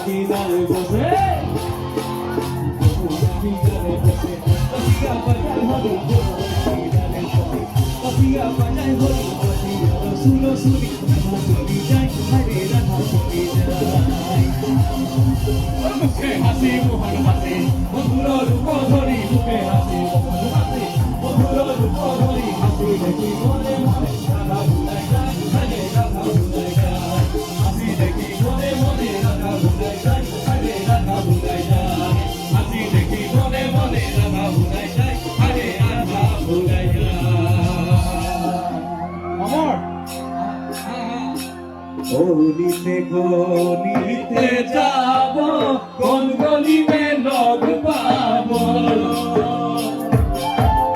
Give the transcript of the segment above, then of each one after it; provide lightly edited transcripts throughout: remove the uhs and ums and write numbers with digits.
কিনারে বসে কিনারে বসে কপিয়া বাজায় হরি কিনারে বসে কপিয়া বাজায় হরি সুলো সুরি চলি যায় হরে রাধা চলি যায় মুখে হাসি মোহন হাসি মধুর রূপ ধরি মুখে হাসি মোহন হাসি মধুর রূপ ধরি হাসি দেখি মনে মনে রাধা ভুলাই যায় হরে রাধা ভুলাই যায় হাসি দেখি মনে মনে রাধা ভুলাই যায় হরে রাধা ভুলাই যায় হাসি দেখি মনে মনে রাধা ভুলাই যায় হরে রাধা ভুলাই যায় আমার গলিতে গলিতে যাব কোন গলিতে লোক পাবো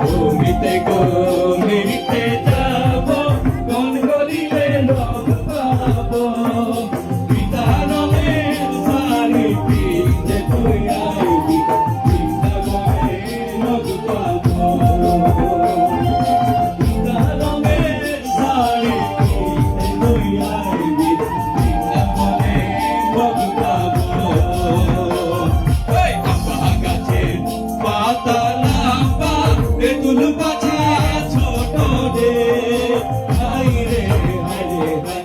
গলিতে গলিতে যাব কোন গলিতে লোক পাবো বিধানের সারি পিতে তুই আইবি বিধানে লোক পাবো বিধানের সারি পিতে তুই আইবি তেঁতুল পাতা ছোট রে হাই রে হাই রে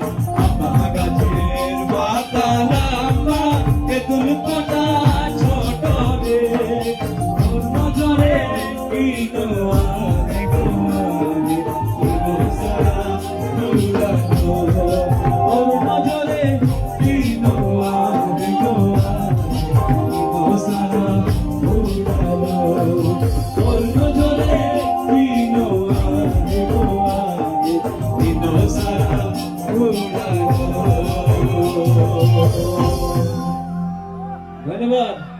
আম্মা গাছের পাতা লম্বা তেঁতুল পাতা ছোট রে তোর নজরে কি দোয়ারে গোরে সারা দুলালো তোর নজরে কি দোয়ারে গোরে সারা দুলালো তোর নজরে ধন্যবাদ।